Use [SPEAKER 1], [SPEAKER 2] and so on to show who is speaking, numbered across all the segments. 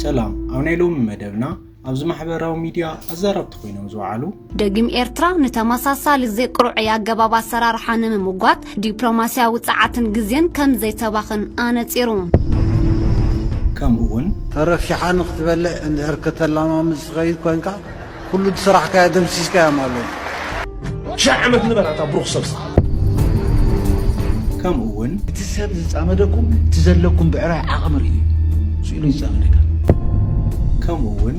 [SPEAKER 1] سلام አውኔሎም መደብና ኣብዚ ማሕበራዊ ሚድያ ኣዛረብት ኮይኖም ዝወዓሉ
[SPEAKER 2] ደጊም ኤርትራ ንተመሳሳሊ ዘቅሩዕ ያገባባ ሰራርሓን ምምጓት ዲፕሎማሲያዊ ጻዓትን ግዜን ከም ዘይተባኽን ኣነጺሩ
[SPEAKER 1] ከምኡውን
[SPEAKER 3] ተረፊሓን ክትበልዕ እንድሕርከተላማ ምስ ኸይድ ኮንካ ኩሉ ስራሕካ ደምሲስካ ማለት
[SPEAKER 4] ሻዕመት ንበራታ ብሩኽ ሰብሳ
[SPEAKER 1] ከምኡውን
[SPEAKER 4] እቲ ሰብ ዝጻመደኩም ትዘለኩም ብዕራይ ዓቕምር እዩ ሲሉ ይጻመደካ
[SPEAKER 1] ከምኡውን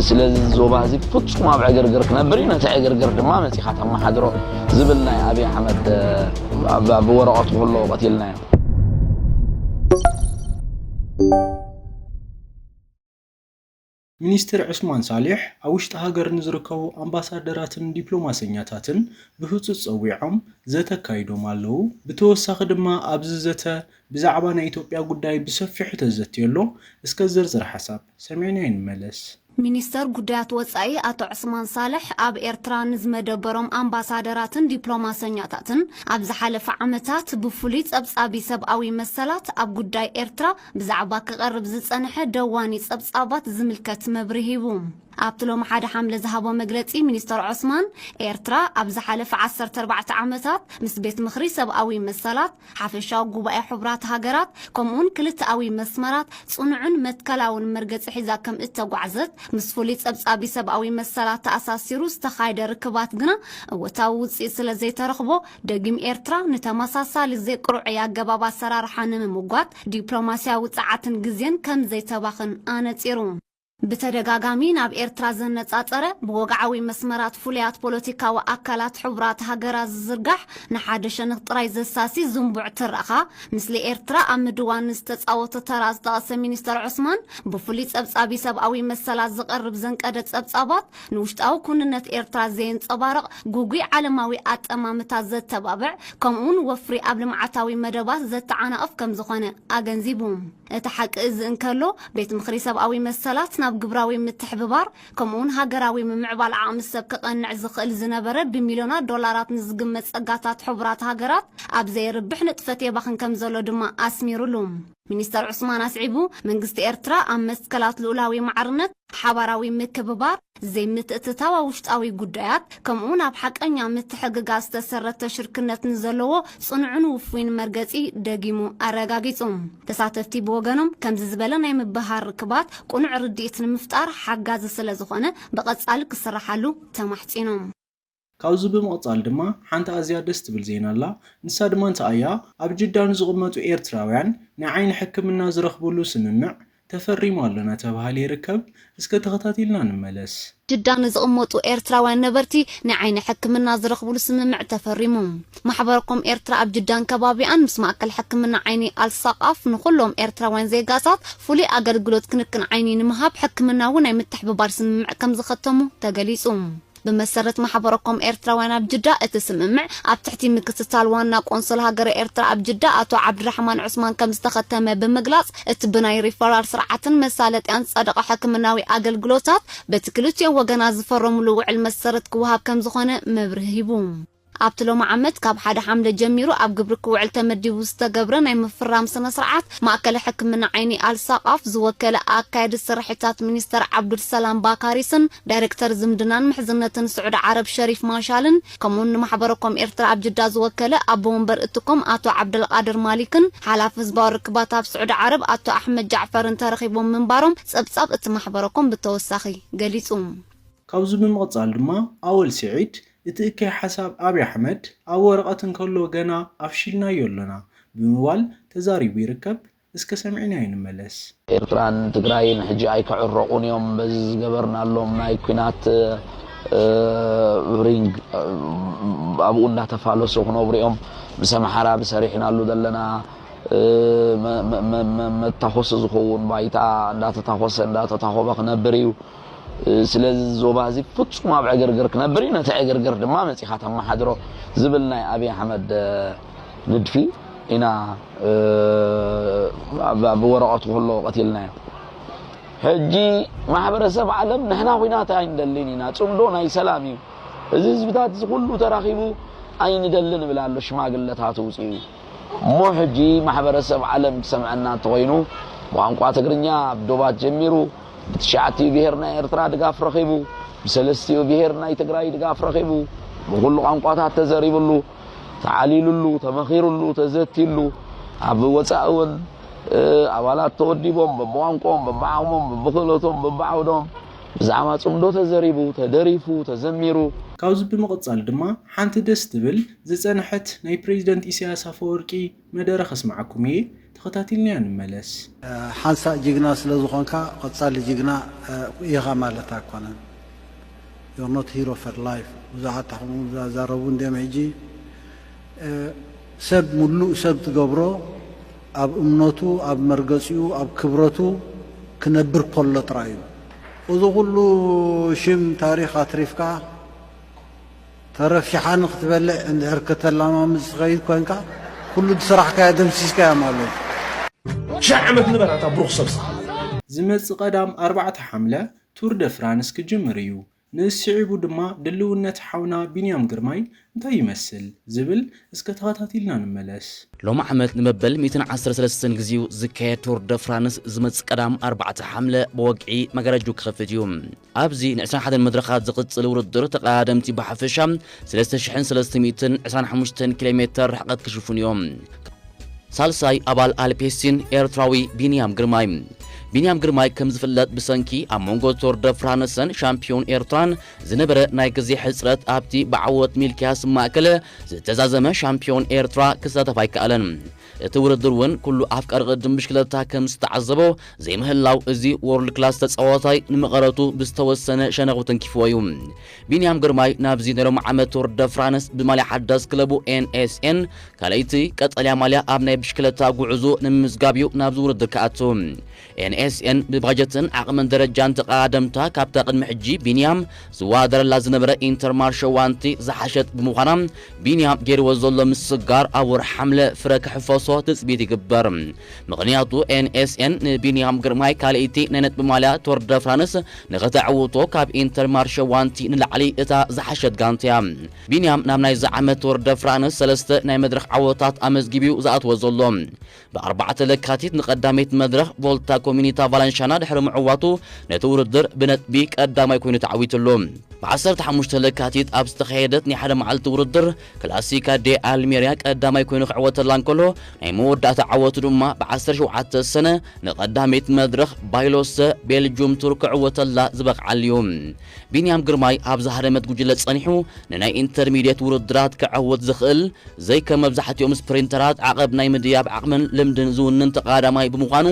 [SPEAKER 5] ስለዚህ ዞባዚ ፍጹም ኣብ ዕግርግር ክነብር እዩ ነቲ ዕግርግር ድማ መጺኻ ተማሓድሮ ዝብል ናይ ኣብይ ኣሕመድ ብወረቐቱ ኩሉ ቀቲልናዮ
[SPEAKER 1] ሚኒስትር ዑስማን ሳሊሕ ኣብ ውሽጢ ሃገር ንዝርከቡ ኣምባሳደራትን ዲፕሎማሰኛታትን ብህፁፅ ፀዊዖም ዘተካይዶም ኣለዉ ብተወሳኺ ድማ ኣብዚ ዘተ ብዛዕባ ናይ ኢትዮጵያ ጉዳይ ብሰፊሑ ተዘትየሎ እስከ ዝርዝር ሓሳብ ሰሚዕና ይንመለስ
[SPEAKER 2] ሚኒስተር ጉዳያት ወጻኢ አቶ ዑስማን ሳልሕ ኣብ ኤርትራ ንዝመደበሮም ኣምባሳደራትን ዲፕሎማሰኛታትን ኣብ ዝሓለፈ ዓመታት ብፍሉይ ጸብጻቢ ሰብኣዊ መሰላት ኣብ ጉዳይ ኤርትራ ብዛዕባ ክቐርብ ዝጸንሐ ደዋኒ ጸብጻባት ዝምልከት መብርሂ ሂቡ ኣብትሎም ሓደ ሓምለ ዝሃቦ መግለጺ ሚኒስተር ዑስማን ኤርትራ ኣብ ዝሓለፈ 14 ዓመታት ምስ ቤት ምኽሪ ሰብኣዊ መሰላት ሓፈሻዊ ጉባኤ ሕቡራት ሃገራት ከምኡን ክልተኣዊ መስመራት ጽኑዕን መትከላውን መርገጺ ሒዛ ከም እተጓዕዘት ምስ ፍሉይ ጸብጻቢ ሰብኣዊ መሰላት ተኣሳሲሩ ዝተኻይደ ርክባት ግና እወታዊ ውፅኢት ስለ ዘይተረኽቦ ደጊም ኤርትራ ንተመሳሳሊ ዘይቅሩዕ ያገባብ ኣሰራርሓ ንምምጓት ዲፕሎማሲያዊ ጻዓትን ግዜን ከም ዘይተባኽን ኣነጺሩ بتدغاغامي ናብ ኤርትራ ዘነጻጸረ ብወግዓዊ መስመራት ፍሉያት ፖለቲካዊ ኣካላት ሕቡራት ሃገራት ዝዝርጋሕ ንሓደ ሸነኽ ጥራይ ዘሳሲ ዝንቡዕ ትረኻ ምስሊ ኤርትራ ኣብ ምድዋን ዝተጻወተ ተራ ዝጠቐሰ ሚኒስተር ዑስማን ብፍሉይ ጸብጻቢ ሰብኣዊ መሰላት ዝቐርብ ዘንቀደ ጸብጻባት ንውሽጣዊ ኩንነት ኤርትራ ዘየንጸባርቕ ጉጉይ ዓለማዊ ኣጠማምታት ዘተባብዕ ከምኡን ወፍሪ ኣብ ልምዓታዊ መደባት ዘተዓናቕፍ ከም ዝኾነ ኣገንዚቡ እቲ ሓቂ እዚ እንከሎ ቤት ምኽሪ ሰብኣዊ መሰላት ናብ ግብራዊ ምትሕብባር ከምኡን ሃገራዊ ምምዕባል ዓቕሚ ሰብ ከቐንዕ ዝኽእል ዝነበረ ብሚልዮናት ዶላራት ንዝግመት ጸጋታት ሕቡራት ሃገራት ኣብ ዘይርብሕ ንጥፈት የባኽን ከም ዘሎ ድማ ኣስሚሩሉ ሚኒስተር ዑስማን ኣስዒቡ መንግስቲ ኤርትራ ኣብ መስከላት ልኡላዊ ማዕርነት ሓባራዊ ምክብባር ዘይምትእትታዊ ውሽጣዊ ጉዳያት ከምኡን ኣብ ሓቀኛ ምትሕግጋዝ ዝተሰረተ ሽርክነት ንዘለዎ ጽኑዕን ውፉይን መርገጺ ደጊሙ ኣረጋጊጹ ተሳተፍቲ ብወገኖም ከምዚ ዝበለ ናይ ምብሃር ርክባት ቁኑዕ ርድኢት ንምፍጣር ሓጋዚ ስለ ዝኾነ ብቐጻሊ ክስራሓሉ ተማሕጺኖም
[SPEAKER 1] ካውዚ ብምቕጻል ድማ ሓንቲ ኣዝያ ደስ ትብል ዜና ኣላ ንሳ ድማ እንተኣያ ኣብ ጅዳን ዝቕመጡ ኤርትራውያን ንዓይኒ ሕክምና ዝረኽብሉ ስምምዕ ተፈሪሙ ኣለና ተባሂሉ ይርከብ እስከ ተኸታቲልና ንመለስ
[SPEAKER 2] ጅዳን ዝቕመጡ ኤርትራውያን ነበርቲ ንዓይኒ ሕክምና ዝረኽብሉ ስምምዕ ተፈሪሙ ማሕበረኩም ኤርትራ ኣብ ጅዳን ከባቢኣን ምስ ማእከል ሕክምና ዓይኒ ኣልሳቃፍ ንኹሎም ኤርትራውያን ዜጋታት ፍሉይ ኣገልግሎት ክንክን ዓይኒ ንምሃብ ሕክምናዊ ናይ ምትሕብባር ስምምዕ ከም ዝኸተሙ ተገሊጹ بمسرت محبركم إيرتراوان بجدة اتسممع ابتحتي مكتتال وانا قنصل هاجر إيرترا بجدة اتو عبد الرحمن عثمان كم استخدم بمجلس اتبناي ريفرال سرعة مسالة ان صدق حكمناوي اقل جلوتات بتكلوتيا وجناز فرملو المسرت كوهاب كم زخانة مبرهيبوم ኣብትሎ ማዓመት ካብ ሓደ ሓምለ ጀሚሩ ኣብ ግብሪ ክውዕል ተመዲቡ ዝተገብረ ናይ ምፍራም ስነ ስርዓት ማእከል ሕክምና ዓይኒ ኣልሳቃፍ ዝወከለ ኣካይድ ስራሕታት ሚኒስተር ዓብዱልሰላም ባካሪስን ዳይሬክተር ዝምድናን ምሕዝነትን ስዑድ ዓረብ ሸሪፍ ማሻልን ከምኡን ማሕበረኩም ኤርትራ ኣብ ጅዳ ዝወከለ ኣቦ ወንበር እትኩም ኣቶ ዓብዱልቃድር ማሊክን ሓላፊ ህዝባዊ ርክባት ኣብ ስዑድ ዓረብ ኣቶ ኣሕመድ ጃዕፈርን ተረኺቦም ምንባሮም ጸብጻብ እቲ ማሕበረኩም ብተወሳኺ ገሊጹ
[SPEAKER 1] ካብዚ ብምቕጻል ድማ ኣወል ስዒድ اتأكي حساب أبي أحمد أو ورقة كله جنا أفشلنا يولنا بموال تزاري بيركب اسك سمعنا ينملس
[SPEAKER 5] إيرتران تقراين حجي أي كعرقون يوم بز جبرنا لهم ناي كنات رينج أبونا تفعلوا سخنوا بريهم بسمح حراب سريحنا له دلنا ما تخصص زخون بايتا لا تتخصص لا تتخبق نبريو ስለዚህ ዞባዚ ፍጹም ኣብ ዕግርግር ክነብር እዩ ነቲ ዕግርግር ድማ መጺኻ ተማሓድሮ ዝብል ናይ ኣብይ ኣሕመድ ንድፊ ኢና ብወረቐቱ ኩሉ ቀቲልናዮ ሕጂ ማሕበረሰብ ዓለም ንሕና ኩናት ኣይንደልን ኢና ጽምዶ ናይ ሰላም እዩ እዚ ህዝብታት ኩሉ ተራኺቡ ኣይንደልን ንብል ኣሎ ሽማግለታት ውፅኡ እሞ ሕጂ ማሕበረሰብ ዓለም ክሰምዐና እንተኮይኑ ቋንቋ ትግርኛ ብዶባት ጀሚሩ ብትሻዓቲ ብሄርና ኤርትራ ድጋፍ ረኺቡ ብሰለስቲዮ ብሄርና ትግራይ ድጋፍ ረኺቡ ብኩሉ ቋንቋታት ተዘሪብሉ ተዓሊሉሉ ተመኺሩሉ ተዘቲሉ ኣብ ወፃእውን ኣባላት ተወዲቦም በቋንቋም በዓቅሞም በክእለቶም በዓውዶም ብዛዕባ ጽምዶ ተዘሪቡ ተደሪፉ ተዘሚሩ
[SPEAKER 1] ካውዝ ብምቕጻል ድማ ሓንቲ ደስ ትብል ዝጸንሐት ናይ ፕሬዚደንት ኢሳያስ አፈወርቂ መደረ ከስማዓኩም እየ ተኸታቲልና እንመለስ
[SPEAKER 3] ሓንሳ ጅግና ስለ ዝኾንካ ቀጻሊ ጅግና ኢኻ ማለት ኣይኮነን you're not hero for life ብዙሓት ታሕሙ ዛረቡ እንደም ሕጂ ሰብ ሙሉእ ሰብ ትገብሮ ኣብ እምነቱ ኣብ መርገፂኡ ኣብ ክብረቱ ክነብር ከሎ ጥራይ እዩ እዚ ኩሉ ሽም ታሪክ ኣትሪፍካ ተረፊሓን ክትበልዕ እንድሕር ከተላማምፅ ትኸይድ ኮይንካ ኩሉ ዝስራሕካዮ ደምሲስካዮ ማለት
[SPEAKER 6] ሻዕ ዓመት ንበራታ ብሩኽ ሰብስ
[SPEAKER 1] ዝመጽእ ቀዳም 4 ሓምለ ቱር ደ ፍራንስ ክጅምር እዩ ንስዒቡ ድማ ድልውነት ሓውና ቢንያም ግርማይ እንታይ ይመስል ዝብል እስከ ተኸታቲልና እንመለስ
[SPEAKER 7] ሎማ ዓመት ንመበል 113 ግዚኡ ዝካየድ ቱር ደ ፍራንስ ዝመጽእ ቀዳም 4 ሓምለ በወግዒ መጋረጁ ክኸፍት እዩ ኣብዚ ን21 መድረኻት ዝቕጽል ውድድር ተቐዳደምቲ ብሓፈሻ 3325 ኪሎ ሜትር ርሕቀት ክሽፍኑ እዮም ሳልሳይ ኣባል አልፔሲን ኤርትራዊ ቢንያም ግርማይ ከም ዝፍለጥ ብሰንኪ ኣብ ሞንጎ ቱር ደ ፍራንስን ሻምፒዮን ኤርትራን ዝነበረ ናይ ግዜ ሕጽረት ኣብቲ ብዓወት ሚልኪያስ ማእከለ ዝተዛዘመ ሻምፒዮን ኤርትራ ክሳተፍ ኣይከኣለን እቲ ውድድር እውን ኩሉ ኣፍቃሪ ቅድም ብሽክለታ ከም ዝተዓዘቦ ዘይምህላው እዚ ወርልድ ክላስ ተጻዋታይ ንመቐረቱ ብዝተወሰነ ሸነኹ ተንኪፍዎ እዩ ቢንያም ግርማይ ናብዚ ነሎም ዓመት ቱር ደ ፍራንስ ብማልያ ሓዳስ ክለቡ NSN ካልኣይቲ ቀጠልያ ማልያ ኣብ ናይ ብሽክለታ ጉዕዞ ንምዝጋብ እዩ ናብዚ ውድድር ከኣቱ NSN ብባጀትን ዓቕምን ደረጃን ተቐዳደምታ ካብታ ቅድሚ ሕጂ ቢንያም ዝዋደረላ ዝነበረ ኢንተርማርሽ ዋንቲ ዝሓሸት ብምዃና ቢንያም ገይርዎ ዘሎ ምስጋር ኣብ ወርሒ ሓምለ ፍረ ክሕፈሶ ትጽቢት ይግበር ምኽንያቱ NSN ንቢንያም ግርማይ ካልኣይቲ ናይ ነጥቢ ማልያ ቱር ደ ፍራንስ ንኸተዓውቶ ካብ ኢንተርማርሽ ዋንቲ ንላዕሊ እታ ዝሓሸት ጋንታ እያ ቢንያም ናብ ናይ ዓመት ቱር ደ ፍራንስ 3 ናይ መድረኽ ዓወታት ኣመዝጊቢኡ ዝኣትዎ ዘሎ ብ4 ለካቲት ንቐዳመይት መድረኽ ቮልታ ኮሚኒታ ቫለንሻና ድሕሪ ምዕዋቱ ነቲ ውድድር ብነጥቢ ቀዳማይ ኮይኑ ተዓዊትሉ ብ15 ለካቲት ኣብ ዝተኻየደት ናይ ሓደ መዓልቲ ውድድር ክላሲካ ዴ ኣልሜሪያ ቀዳማይ ኮይኑ ክዕወተላ እንከሎ ናይ መወዳእታ ዓወቱ ድማ ብ17 ሰነ ንቐዳመይት መድረኽ ባይሎስ ቤልጅየም ቱር ክዕወተላ ዝበቕዓል እዩ ቢንያም ግርማይ ኣብ ዝሃደመት ጉጅለ ጸኒሑ ንናይ ኢንተርሚድየት ውድድራት ክዕወት ዝኽእል ዘይከም መብዛሕትኦም ስፕሪንተራት ዓቐብ ናይ ምድያብ ዓቕምን ልምድን ዝውንን ተቐዳማይ ብምዃኑ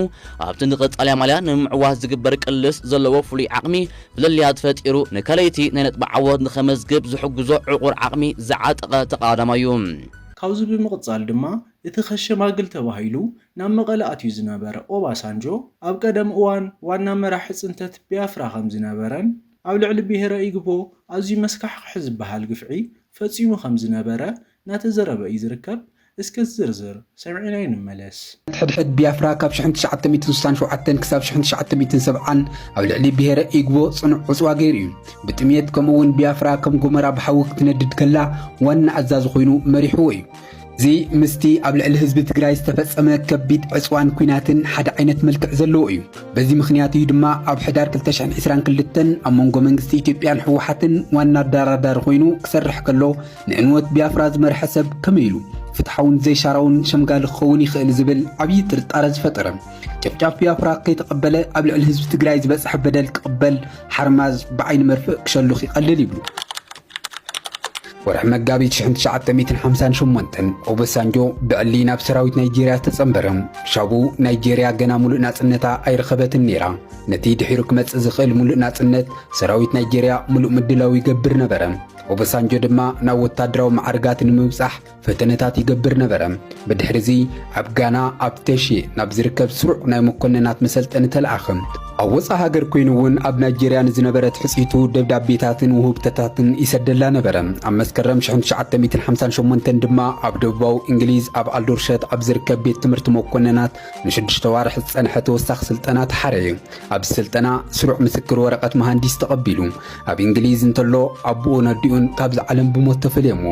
[SPEAKER 7] ኣብቲ ንቐጻልያ ማልያ ንምዕዋት ዝግበር ቅልስ ዘለዎ ፍሉይ ዓቕሚ ብለልያ ተፈጢሩ ንካልኣይቲ ናይ ነጥቢ ዓወት ንኸመዝግብ ዝሕግዞ ዕቑር ዓቕሚ ዝዓጠቐ ተቐዳማይ እዩ
[SPEAKER 1] ካውዚ ብምቕጻል ድማ እቲ ኸሸማግል ተባሂሉ ናብ መቐለ ኣትዩ ዝነበረ ኦባሳንጆ ኣብ ቀደም እዋን ዋና መራሒ ጽንተት ቢያፍራ ከም ዝነበረን ኣብ ልዕሊ ብሔረ ኢግቦ ኣዝዩ መስካሕክሕ ዝበሃል ግፍዒ ፈጺሙ ከም ዝነበረ ናተዘረበ እዩ ዝርከብ እስከ ዝርዝር ሰምዒና እንመለስ
[SPEAKER 8] ሕድሕድ ቢያፍራ ካብ 1967 ክሳብ 1970 ኣብ ልዕሊ ብሔረ ኢግቦ ጽኑዕ ዕጽዋ ገይሩ እዩ ብጥሜት ከምኡውን ቢያፍራ ከም ጎመራ ብሓዊ ክትነድድ ከላ ዋና ኣዛዚ ኮይኑ መሪሕዎ እዩ እዚ ምስቲ ኣብ ልዕሊ ህዝቢ ትግራይ ዝተፈጸመ ከቢድ ዕጽዋን ኩናትን ሓደ ዓይነት መልክዕ ዘለዎ እዩ በዚ ምኽንያት እዩ ድማ ኣብ ሕዳር 2022 ኣብ መንጎ መንግስቲ ኢትዮጵያን ሕወሓትን ዋና ዳራዳር ኮይኑ ክሰርሕ ከሎ ንዕንወት ቢያፍራ ዝመርሐ ሰብ ከመይ ኢሉ ፍትሓውን ዘይሻራውን ሸምጋሊ ክኸውን ይኽእል ዝብል ዓብዪ ጥርጣረ ዝፈጠረ ጨፍጫፍ ቢያፍራ ከይተቐበለ ኣብ ልዕሊ ህዝቢ ትግራይ ዝበፅሐ በደል ክቕበል ሓርማዝ ብዓይኒ መርፍእ ክሸልኽ ይቐልል ይብሉ ወርሒ መጋቢት 1958 ኦባሳንጆ ብዕሊ ናብ ሰራዊት ናይጄርያ ተጸንበረ ሻቡ ናይጄርያ ገና ሙሉእ ናጽነታ ኣይረኸበትን ነይራ ነቲ ድሒሩ ክመጽእ ዝኽእል ሙሉእ ናጽነት ሰራዊት ናይጄርያ ሙሉእ ምድላው ይገብር ነበረ ኦባሳንጆ ድማ ናብ ወታደራዊ ማዕርጋት ንምብጻሕ ፈተነታት ይገብር ነበረ ብድሕሪዚ ኣብ ጋና ኣብ ቴሺ ናብ ዝርከብ ስሩዕ ናይ መኮንናት መሰልጠኒ ተለኣኸ ኣብ ወፃኢ ሃገር ኮይኑ እውን ኣብ ናይጄርያ ንዝነበረት ሕጺቱ ደብዳቤታትን ውህብቶታትን ይሰደላ ነበረ ኣብ መስከረም 1958 ድማ ኣብ ደቡባዊ እንግሊዝ ኣብ ኣልዶርሸት ኣብ ዝርከብ ቤት ትምህርቲ መኮንናት ን6 ዋርሕ ዝጸንሐ ተወሳኺ ስልጠና ተሓረየ ኣብ ስልጠና ስሩዕ ምስክር ወረቐት መሃንዲስ ተቐቢሉ ኣብ እንግሊዝ እንተሎ ኣቦኡ ነዲኡን ካብዚ ዓለም ብሞት ተፈልየሞ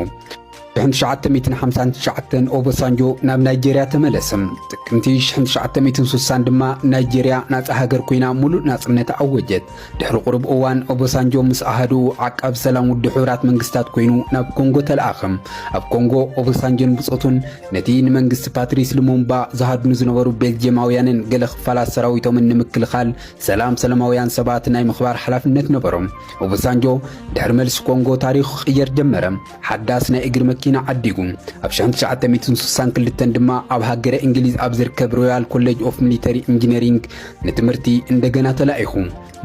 [SPEAKER 8] 1959 ኦባሳንጆ ናብ ናይጄርያ ተመለሰም ጥቅምቲ 1960 ድማ ናይጄርያ ናጽ ሃገር ኮይና ሙሉእ ናጽነት አወጀት ድሕሪ ቁርብ እዋን ኦባሳንጆ ምስ አሃዱ ዓቃብ ሰላም ውድ ሕብራት መንግስታት ኮይኑ ናብ ኮንጎ ተላኣኸም ኣብ ኮንጎ ኦባሳንጆን ብጾቱን ነቲ ንመንግስቲ ፓትሪስ ሉሙምባ ዝሃድኑ ዝነበሩ ቤልጅየማውያንን ገለ ክፋላት ሰራዊቶምን ንምክልኻል ሰላማውያን ሰባት ናይ ምኽባር ሓላፍነት ነበሮም ኦባሳንጆ ድሕሪ መልሲ ኮንጎ ታሪኹ ቅየር ጀመረ ሓዳስ ናይ እግሪ መኪና ዓዲጉ ኣብ 1962 ድማ ኣብ ሃገረ እንግሊዝ ኣብ ዝርከብ ሮያል ኮሌጅ ኦፍ ሚሊተሪ ኢንጂነሪንግ ንትምህርቲ እንደገና ተላኢኹ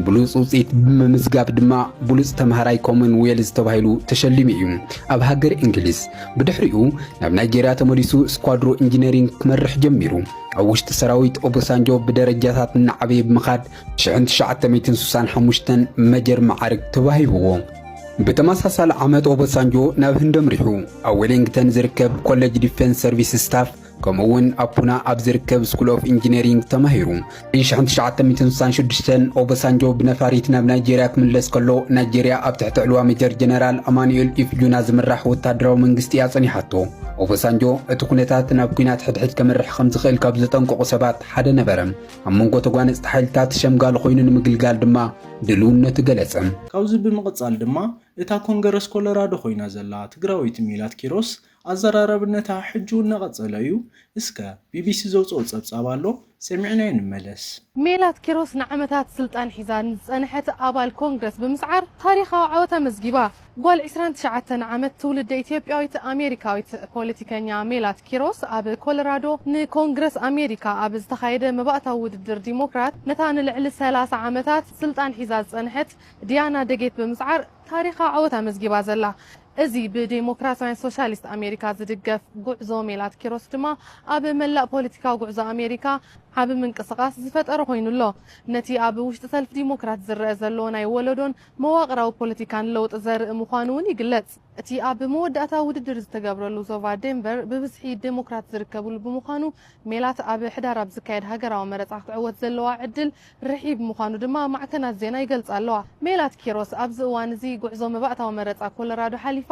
[SPEAKER 8] ብሉጽ ውጽኢት ብምምዝጋብ ድማ ብሉጽ ተምሃራይ ኮመን ዌልዝ ተባሂሉ ተሸሊሙ እዩ ኣብ ሃገረ እንግሊዝ ብድሕሪኡ ናብ ናይጄርያ ተመሊሱ ስኳድሮ ኢንጂነሪንግ ክመርሕ ጀሚሩ ኣብ ውሽጢ ሰራዊት ኦባሳንጆ ብደረጃታት እናዓበየ ብምኻድ 1965 መጀር ማዕርግ ተባሂብዎ በተመሳሳለ ዓመት ኦባሳንጆ ናብ ህንድ አምሪሑ ኣብ ዌሊንግተን ዝርከብ ኮሌጅ ዲፌንስ ሰርቪስ ስታፍ ከምኡውን አፑና ኣብ ዝርከብ ስኩል ኦፍ ኢንጂነሪንግ ተማሂሩ 1966 ኦባሳንጆ ብነፋሪት ናብ ናይጄርያ ክምለስ ከሎ ናይጄርያ ኣብ ትሕቲ ዕልዋ ሜጀር ጀነራል አማኑኤል ኢፍጁና ዝምራሕ ወታደራዊ መንግስቲ ኣጸኒሓቶ ኦባሳንጆ እቲ ኩነታት ናብ ኩናት ሕድሕድ ከመርሕ ከም ዝኽእል ካብ ዝጠንቀቑ ሰባት ሓደ ነበረ ኣብ መንጎ ተጓነፅቲ ሓይልታት ሸምጋል ኮይኑ ንምግልጋል ድማ ድልውነቱ ገለጸ
[SPEAKER 1] ካብዚ ብምቕጻል ድማ እታ ኮንግረስ ኮሎራዶ ኮይና ዘላ ትግራዊት ሜላት ኪሮስ ኣዘራረብነታ ሕጁን ነቐጸለ እዩ እስከ ቢቢሲ ዘውፅኦ ጸብጻብ ኣሎ ሰሚዕና እንመለስ
[SPEAKER 9] ሜላት ኪሮስ ንዓመታት ስልጣን ሒዛን ዝጸንሐት ኣባል ኮንግረስ ብምስዓር ታሪኻዊ ዓወታ መዝጊባ ጓል 29 ዓመት ትውልደ ኢትዮጵያዊት ኣሜሪካዊት ፖለቲከኛ ሜላት ኪሮስ ኣብ ኮሎራዶ ንኮንግረስ ኣሜሪካ ኣብ ዝተኻየደ መባእታዊ ውድድር ዲሞክራት ነታ ንልዕሊ 30 ዓመታት ስልጣን ሒዛ ዝጸንሐት ዲያና ደጌት ብምስዓር ታሪኻዊ ዓወታ መዝጊባ ዘላ እዚ ብዲሞክራሲያዊ ሶሻሊስት ኣሜሪካ ዝድገፍ ጉዕዞ ሜላት ኪሮስ ድማ ኣብ መላእ ፖለቲካዊ ጉዕዞ ኣሜሪካ ዓብ ምንቅስቃስ ዝፈጠረ ኮይኑሎ ነቲ ኣብ ውሽጢ ሰልፍ ዲሞክራት ዝረአ ዘሎ ናይ ወለዶን መዋቕራዊ ፖለቲካን ለውጥ ዘርኢ ምዃኑ እውን ይግለጽ እቲ ኣብ መወዳእታ ውድድር ዝተገብረሉ ዞባ ዴንቨር ብብዝሒ ዲሞክራት ዝርከብሉ ብምዃኑ ሜላት ኣብ ሕዳር ኣብ ዝካየድ ሃገራዊ መረጻ ክትዕወት ዘለዋ ዕድል ርሒብ ምዃኑ ድማ ማዕከናት ዜና ይገልጻ ኣለዋ ሜላት ኪሮስ ኣብዚ እዋን እዚ ጉዕዞ መባእታዊ መረጻ ኮሎራዶ ሓሊፋ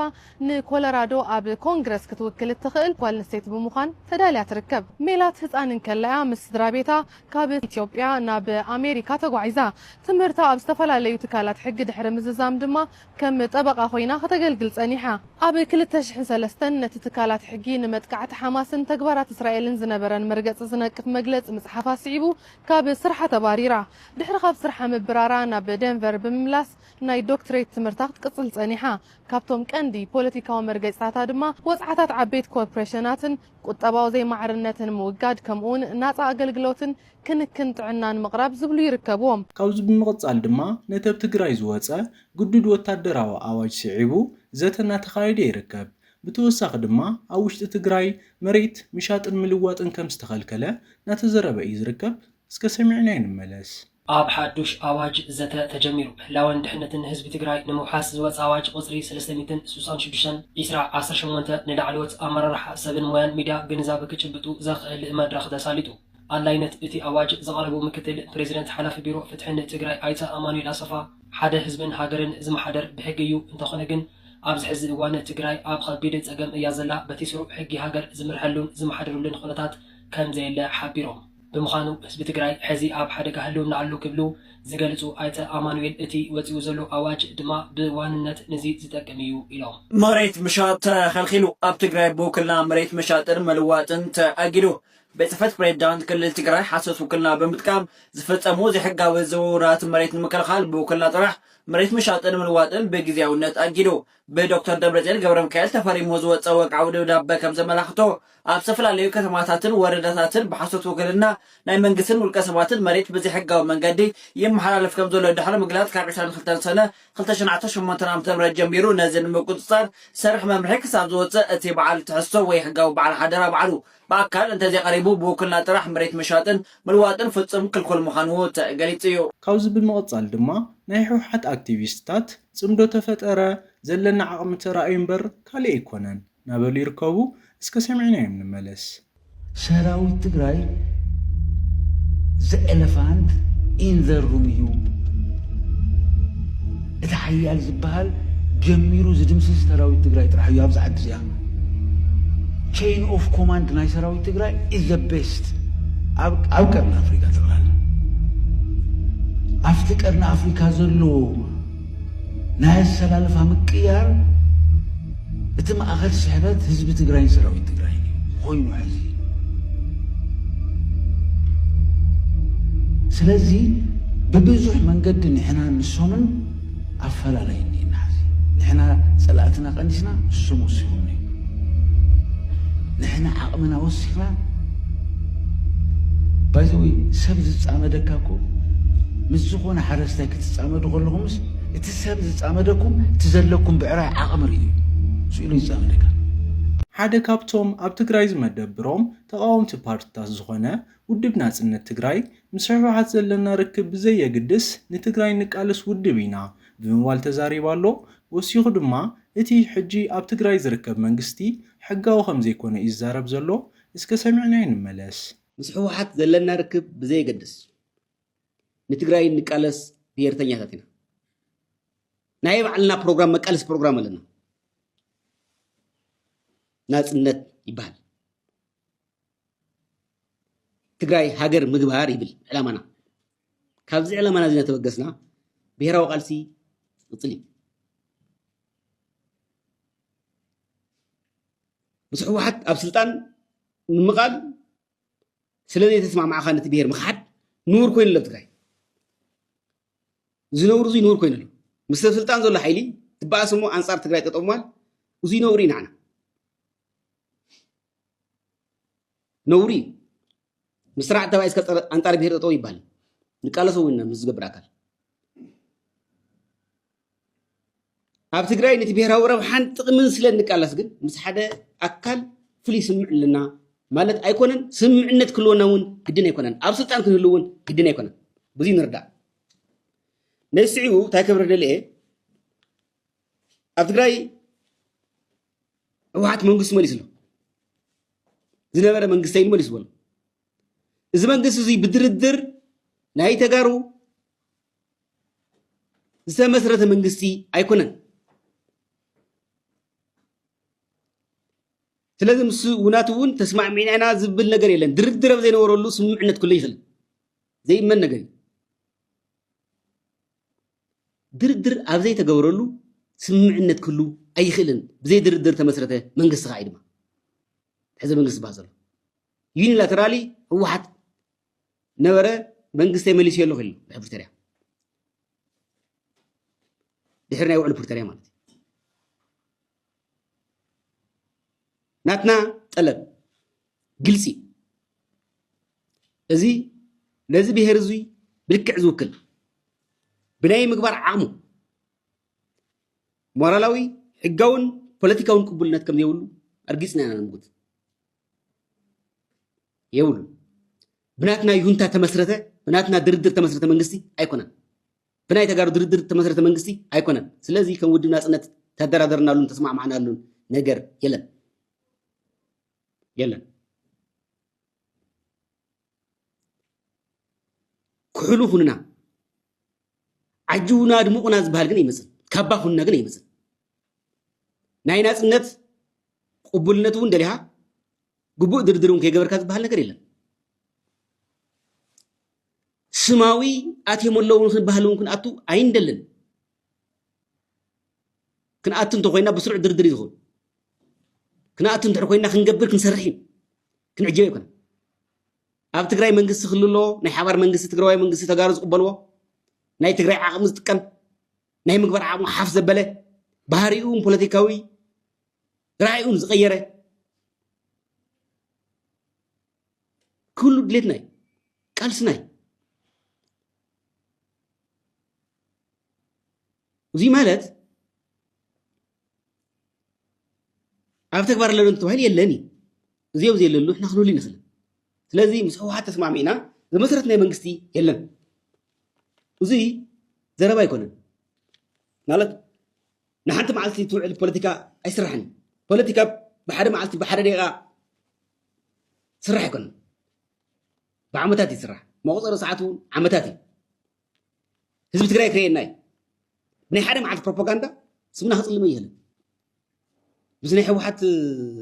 [SPEAKER 9] ንኮሎራዶ ኣብ ኮንግረስ ክትውክል እትኽእል ጓል ኣንስተይቲ ብምዃን ተዳልያ ትርከብ ሜላት ህፃንን ከለያ ምስ ቤታ ካብ ኢትዮጵያ ናብ ኣሜሪካ ተጓዒዛ ትምህርታ ኣብ ዝተፈላለዩ ትካላት ሕጊ ድሕሪ ምዝዛም ድማ ከም ጠበቃ ኮይና ከተገልግል ጸኒሓ ኣብ 2003 ነቲ ትካላት ሕጊ ንመጥቃዕቲ ሓማስን ተግባራት እስራኤልን ዝነበረን መርገጽ ዝነቅፍ መግለጽ መጽሓፋ ስዒቡ ካብ ስርሓ ተባሪራ ድሕሪ ካብ ስርሓ ምብራራ ናብ ዴንቨር ብምምላስ ናይ ዶክትሬት ትምህርታ ክትቅጽል ጸኒሓ ካብቶም ቀንዲ ፖለቲካዊ መርገጽታታ ድማ ወጽዓታት ዓበይት ኮርፖሬሽናትን ቁጠባዊ ዘይማዕርነትን ምውጋድ ከምኡን ናጻ ኣገልግሎትን ክንክን ጥዕናን ምቕራብ ዝብሉ ይርከብዎም
[SPEAKER 1] ካብዚ ብምቕጻል ድማ ነተብ ትግራይ ዝወፀ ግዱድ ወታደራዊ ኣዋጅ ስዒቡ ዘተና ተኻይደ ይርከብ ብተወሳኺ ድማ ኣብ ውሽጢ ትግራይ መሬት ምሻጥን ምልዋጥን ከም ዝተኸልከለ ናተዘረበ እዩ ዝርከብ እስከ ሰሚዕና እንመለስ
[SPEAKER 10] ኣብ ሓዱሽ ኣዋጅ ዘተ ተጀሚሩ ህላወን ድሕነትን ህዝቢ ትግራይ ንምውሓስ ዝወፅ ኣዋጅ ቁፅሪ 366 2018 ንላዕለዎት ኣመራርሓ ሰብን ሞያን ሚድያ ግንዛቤ ክጭብጡ ዘኽእል መድረኽ ተሳሊጡ ኣንላይነት እቲ ኣዋጅ ዘቐረቡ ምክትል ፕሬዚደንት ሓላፊ ቢሮ ፍትሕን ትግራይ ኣይተ ኣማኑኤል ኣሰፋ ሓደ ህዝብን ሃገርን ዝመሓደር ብሕጊ እዩ እንተኾነ ግን ኣብዚ ሕዚ እዋን ትግራይ ኣብ ከቢድ ፀገም እያ ዘላ በቲ ስሩዕ ሕጊ ሃገር ዝምርሐሉን ዝመሓደሩሉን ኩነታት ከም ዘየለ ሓቢሮም ብምዃኑ ህዝቢ ትግራይ ሕዚ ኣብ ሓደጋ ህልውና ኣሎ ክብሉ ዝገልጹ ኣይተ ኣማኑኤል እቲ ወፂኡ ዘሎ ኣዋጅ ድማ ብዋንነት ነዚ ዝጠቅም እዩ ኢሎም
[SPEAKER 11] መሬት ምሻጥ ተኸልኺሉ ኣብ ትግራይ ብውክልና መሬት ምሻጥን መልዋጥን ተኣጊዱ በጽፈት ፕሬዝዳንት ክልል ትግራይ ሓሰት ውክልና ብምጥቃም ዝፈጸሙ ዘይሕጋዊ ዝውውራት መሬት ንምክልኻል ብውክልና ጥራሕ መሬት ምሻጥን መልዋጥን በጊዜያውነት ኣጊዱ በዶክተር ደብረጽዮን ገብረ ሚካኤል ተፈሪሙ ዝወፀ ወግዓዊ ደብዳቤ ከም ዘመላኽቶ ኣብ ዝተፈላለዩ ከተማታትን ወረዳታትን ብሓሰት ውክልና ናይ መንግስትን ውልቀ ሰባትን መሬት ብዘይሕጋዊ መንገዲ ይመሓላለፍ ከም ዘሎ ድሕሪ ምግላጽ ካብ 22 ሰነ 2018 ዓ.ም ጀሚሩ ነዚ ንምቁፅጻር ሰርሕ መምርሒ ክሳብ ዝወፅእ እቲ በዓል ትሕዝቶ ወይ ሕጋዊ በዓል ሓደራ በዓሉ በአካል እንተዘቀሪቡ በውክልና ጥራሕ መሬት መሻጥን መልዋጥን ፍጹም ክልክል ምዃኑ ተገሊጹ እዩ
[SPEAKER 1] ካብዚ ብምቕጻል ድማ ናይ ሕወሓት አክቲቪስትታት ጽምዶ ተፈጠረ ዘለና ዓቕሚ ተራእዩ እምበር ካልእ ኣይኮነን ናበሉ ይርከቡ እስከ ሰሚዕና እንመለስ
[SPEAKER 4] ሰራዊት ትግራይ ዘኤሌፋንት ኢን ዘ ሩም እዩ እቲ ሓያል ዝበሃል ጀሚሩ ዝድምስስ ሰራዊት ትግራይ ጥራሕ እዩ ኣብዚ ዓዲ እዚኣ chain of command ናይ ሰራዊት ትግራይ is the best ኣብ ቀርኒ ኣፍሪካ ጠቕላላ ኣብቲ ቀርኒ ኣፍሪካ ዘሎ ናይ ኣሰላልፋ ምቅያር እቲ ማእኸል ስሕበት ህዝቢ ትግራይን ሰራዊት ትግራይን ኮይኑ ሕዚ ስለዚ ببزح من قد نحنا نسومن أفلا ليني نحن نحنا صلاتنا قنسنا السمو سيوني نحنا عقمنا وسخنا بايزوي سبز تعمدكاكو مزخونا حرستك تتعمدوا كلهمس تسبز تعمدكم تزلكم بعراي عقمري سيلو يتعمدك
[SPEAKER 1] ሓደ ካብቶም ኣብ ትግራይ ዝመደብሮም ተቃወምቲ ፓርቲታት ዝኾነ ውድብ ናጽነት ትግራይ ምስ ህወሓት ዘለና ርክብ ብዘየግድስ ንትግራይ ንቃልስ ውድብ ኢና ብምባል ተዛሪባሎ ወሲኹ ድማ እቲ ሕጂ ኣብ ትግራይ ዝርከብ መንግስቲ ሕጋዊ ከም ዘይኮነ ይዛረብ ዘሎ እስከ ሰሚዕና እንመለስ
[SPEAKER 12] ምስ ህወሓት ዘለና ርክብ ብዘየግድስ ንትግራይ ንቃልስ ብሄርተኛታት ኢና ናይ ባዕልና ፕሮግራም መቃልስ ፕሮግራም ኣለና ናጽነት ይባል ትግራይ ሃገር ምግባር ይብል ዕላማና ካብዚ ዕላማና ዝና ተበገስና ብሄራዊ ቃልሲ ይጽሊ ምስ ህወሓት ኣብ ስልጣን ንምቃል ስለዚ ተስማዕማዕኻ ነቲ ብሄር ምኽሓድ ኑር ኮይኑ ለ ትግራይ ዝነብሩ እዚ ኑር ኮይኑ ለ ምስ ስልጣን ዘሎ ሓይሊ ትበኣስሞ ኣንጻር ትግራይ ተጠቅሟል እዚ ነውሪ ንዓና نوري مسرع تبعيس كتر أنتار بير تطوي بال نقاله سوينا مزجب راكل أب تجري نتي بير هورا وحن تقمن سلن نقاله سجن مس حدا أكل فلي سمع لنا مالت أيكونن سمعنت كلنا ون قدنا يكونن أب سلطان كلون قدنا يكونن بزين نردا نسعيو تاكبر دلئ أب تجري واحد منقص ماليسلو زنبرة منقستين ماليس ولا إذا منقست زي بدردر نهاية تجارو إذا مسرة منقستي أيكونن فلازم وناتون تسمع من أنا زبل نجري لين دردر زين ورولو سمعنا كل يخل زي من نجري دردر أبزي تجورولو سمعنا كله أي خلن بزي دردر تمسرته منقست قاعد ما حزب منقست بازل يونيلاترالي هو حد نورة منقست ماليشيا له خلو بحبرتريا دحرنا يوعلو برتريا مالتي ناتنا طلب جلسي ازي لازم بيهرزوي بلكع زوكل بناي مقبار عامو مورالاوي حقاون بوليتيكاون قبولنات كم يقولوا ارقصنا انا نموت يقولوا بناتنا يونتا تمسرته بناتنا دردر تمسرته منقستي ايكونن بناي تجارو دردر تمسرته منقستي ايكونن سلازي كان ودنا صنت تدرادرنا لون تسمع معنا لون نجر يلا كحلو هنا عجونا دموقنا زبال جن يمسن كبا هنا جن يمسن نايناس النت قبولنا تون دلها قبول دردرون كي جبر كاز بحال نجر يلا سماوي أتيم الله ونخن بحالون كن أتو عين دلن كن أتن تقوينا بسرعة دردري يدخل كنا أتن تحركوينا خنقبر كنسرحين كن عجيب كنا أب تقرأي منقص خلولو ناي حوار منقص تقرأي منقص تقارز قبلوا ناي تقرأي عقم مستقن ناي مقبر عقم حافظ بله بهاريون بوليتيكاوي رأيون صغيرة كله دلتناي كالسناي وزي مالت أفتك بار لون توهل يلاني زي للو إحنا خلولي نخل لازم مسحو حتى تسمع مينا إذا مسرتنا منقستي يلان وزي زربا يكونن نالت نحنت معلتي توع البوليتيكا أيسرحني بوليتيكا بحر معلتي بحر دقيقة سرح يكون بعمتاتي سرح ما وصل ساعته عمتاتي حزب تقرأي كريناي نحن حد معلت بروباغندا سمنا حصل لما يهلن بزني حوحات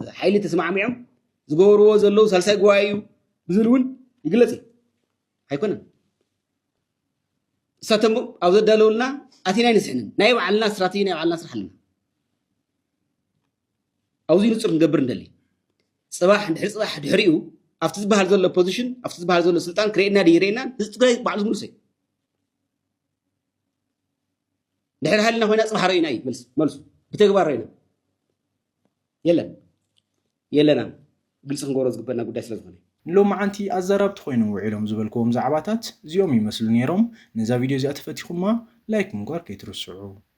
[SPEAKER 12] حيلي تسمع معهم زغورو زلو سالساي غوايو بزلون يقلصي هيكون ساتم او زدلولنا اتينا نسحن نايب علنا استراتيجي نايب علنا سرحلنا او زي نصر نقبر ندلي صباح ندحر صباح دحريو افت زبال زلو بوزيشن افت زبال زلو سلطان كرينا ديرينا تسقاي بعض الملسي دحر حالنا هنا صباح رينا اي ملسو بتغبار رينا يلا قلت نغورز قبلنا قداش لازم
[SPEAKER 1] لوم عنتي أزربت خوينو وعلم زبلكم زعباتات زيوم يمثلون يروم نزا فيديو زي أتفتيكم ما لايك مقار كيترسعو